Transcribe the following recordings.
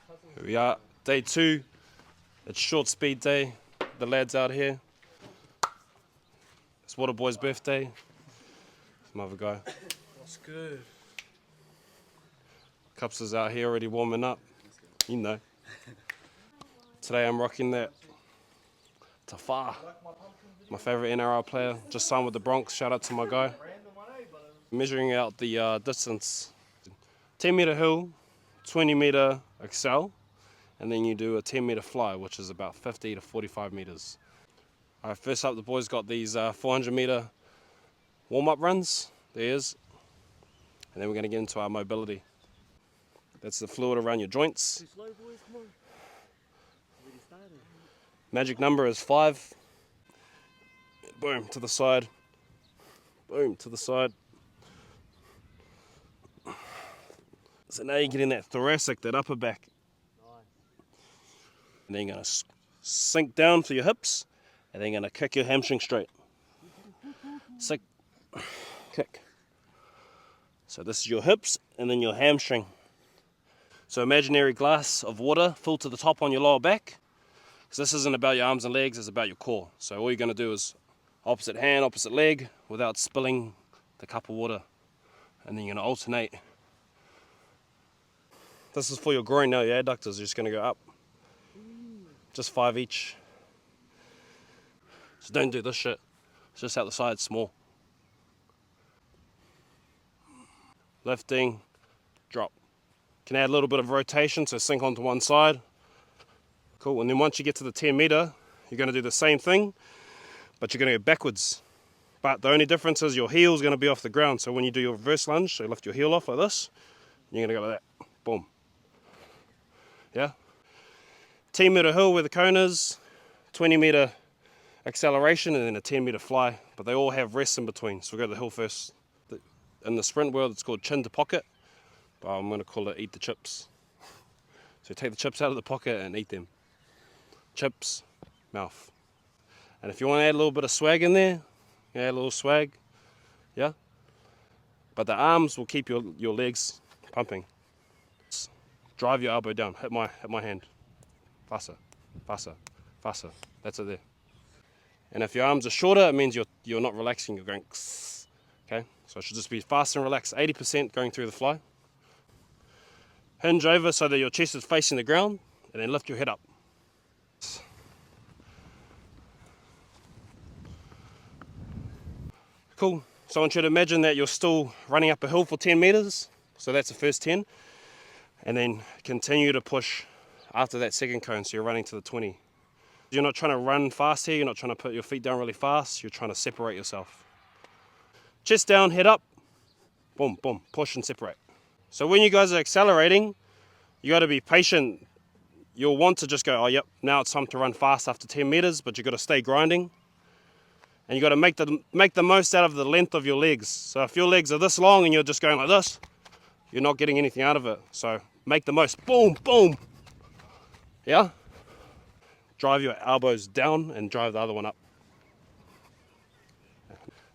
Here we are, day 2. It's short speed day. The lads out here. It's Waterboy's birthday. Some other guy. What's good? Cups is out here already warming up. You know. Today I'm rocking that Tafar. My favourite NRL player. Just signed with the Bronx. Shout out to my guy. Measuring out the distance. 10 metre hill, 20 metre accel, and then you do a 10 metre fly, which is about 50 to 45 metres. Alright, first up the boys got these 400 metre warm-up runs. There is. And then we're going to get into our mobility. That's the fluid around your joints. Magic number is 5. Boom, to the side. Boom, to the side. So now you're getting that thoracic, that upper back. And then you're going to sink down for your hips, and then you're going to kick your hamstring straight. Sink, kick. So this is your hips, and then your hamstring. So imaginary glass of water filled to the top on your lower back. So this isn't about your arms and legs, it's about your core. So all you're going to do is opposite hand, opposite leg, without spilling the cup of water. And then you're going to alternate. This is for your groin now, your adductors are just going to go up. Just 5 each. So don't do this shit. It's just out the side, small. Lifting, drop. Can add a little bit of rotation, so sink onto one side. Cool, and then once you get to the 10 metre, you're going to do the same thing, but you're going to go backwards. But the only difference is your heel's going to be off the ground. So when you do your reverse lunge, so you lift your heel off like this, you're going to go like that. Boom. Yeah? 10 metre hill where the cone is, 20 metre acceleration, and then a 10 metre fly. But they all have rests in between. So we'll go to the hill first. In the sprint world, it's called chin to pocket, but I'm going to call it eat the chips. So take the chips out of the pocket and eat them. Chips, mouth. And if you want to add a little bit of swag in there, you add a little swag, yeah? But the arms will keep your legs pumping. Drive your elbow down, hit my hand. Faster, faster, faster. That's it there. And if your arms are shorter, it means you're not relaxing, you're going okay? So it should just be fast and relaxed, 80% going through the fly. Hinge over so that your chest is facing the ground, and then lift your head up. Cool. So I want you to imagine that you're still running up a hill for 10 metres. So that's the first 10. And then continue to push after that second cone, so you're running to the 20. You're not trying to run fast here, you're not trying to put your feet down really fast, you're trying to separate yourself. Chest down, head up, boom, boom, push and separate. So when you guys are accelerating, you got to be patient. You'll want to just go, oh yep, now it's time to run fast after 10 metres, but you got to stay grinding. And you got to make the most out of the length of your legs. So if your legs are this long and you're just going like this, you're not getting anything out of it. So make the most, boom, boom. Yeah? Drive your elbows down and drive the other one up.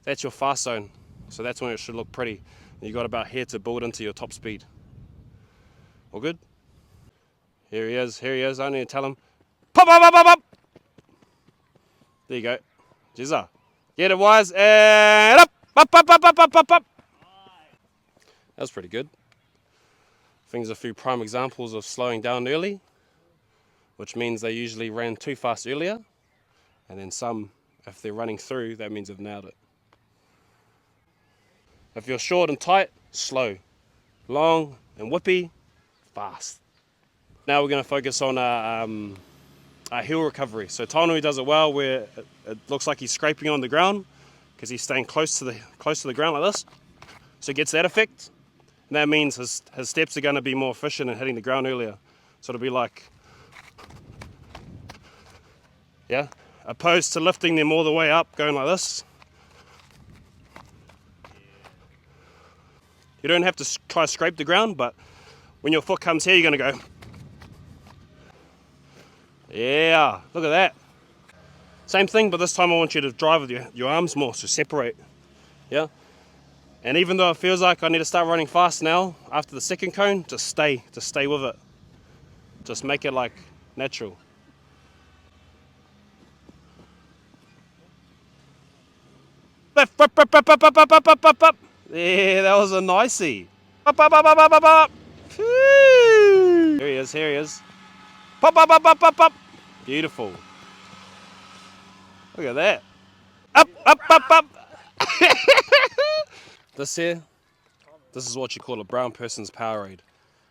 That's your fast zone. So that's when it should look pretty. You got about here to build into your top speed. All good? Here he is, I need to tell him. Pop, pop, pop, pop, pop. There you go. Jizza. Get it wise and up, up, up, up, up, up, up, up. That was pretty good. Things a few prime examples of slowing down early, which means they usually ran too fast earlier. And then some, if they're running through, that means they've nailed it. If you're short and tight, slow. Long and whippy, fast. Now we're going to focus on our heel recovery. So Taonui does it well where it looks like he's scraping on the ground because he's staying close to the ground like this. So he gets that effect. And that means his steps are going to be more efficient in hitting the ground earlier. So it'll be like, yeah, opposed to lifting them all the way up, going like this. You don't have to try to scrape the ground, but when your foot comes here, you're going to go. Yeah, look at that. Same thing, but this time I want you to drive with your arms more, so separate. Yeah? And even though it feels like I need to start running fast now, after the second cone, just stay with it. Just make it like natural. Left, up, up, up, up, up, up, up, up, up, up. Yeah, that was a nicey. Up, up, up, up, up, up, up. Here he is, here he is. Pop, up, up, up, up, up. Beautiful. Look at that. Up, up, up, up. This here, this is what you call a brown person's Powerade.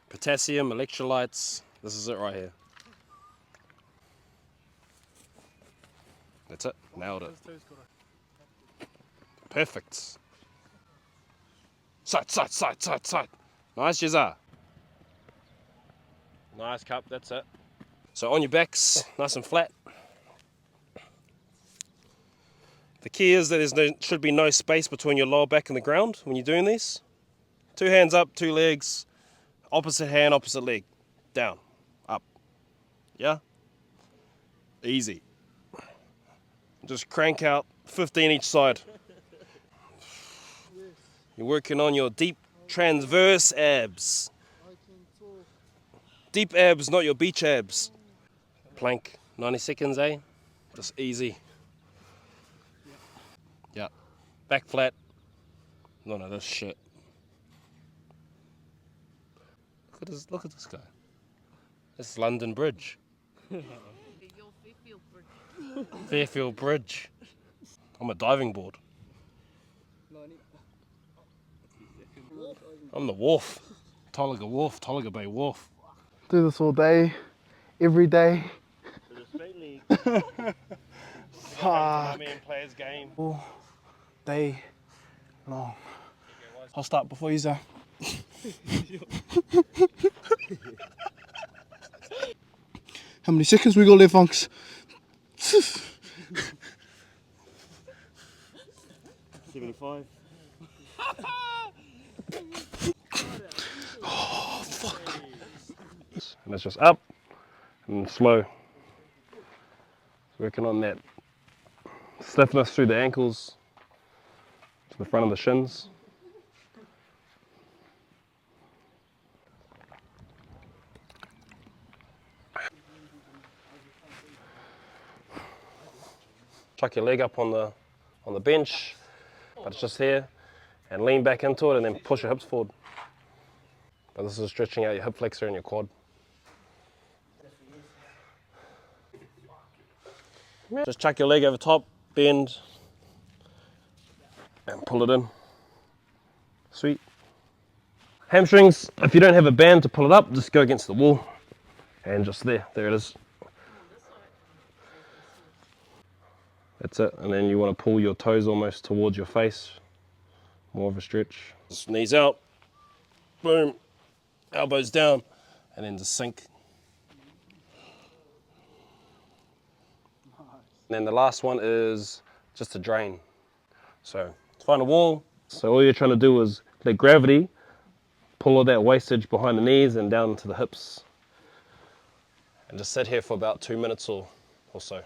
Potassium, electrolytes, this is it right here. That's it, nailed it. Perfect. Side, side, side, side, side. Nice, Jezza. Nice cup, that's it. So on your backs, nice and flat. The key is that there should be no space between your lower back and the ground when you're doing these. 2 hands up, 2 legs, opposite hand, opposite leg. Down, up. Yeah? Easy. Just crank out 15 each side. You're working on your deep transverse abs. Deep abs, not your beach abs. Plank, 90 seconds, eh? Just easy. Yeah. Back flat. None of this shit. Look at this guy. This is London Bridge. Fairfield Bridge. I'm a diving board. I'm the wharf. Tolaga Wharf, Tolaga Bay Wharf. Do this all day, every day. Fuck. Players game. All day long. I'll start before you, sir. How many seconds we got left, Funks? 75. Oh, fuck. And it's just up and slow. Working on that stiffness through the ankles to the front of the shins. Chuck your leg up on the bench, but it's just here, and lean back into it and then push your hips forward. But this is stretching out your hip flexor and your quad. Just chuck your leg over top, bend, and pull it in. Sweet. Hamstrings, if you don't have a band to pull it up, just go against the wall. And just there it is. That's it, and then you want to pull your toes almost towards your face. More of a stretch. Just knees out, boom, elbows down, and then just sink. And then the last one is just a drain. So find a wall. So all you're trying to do is let gravity pull all that wastage behind the knees and down to the hips. And just sit here for about 2 minutes or so.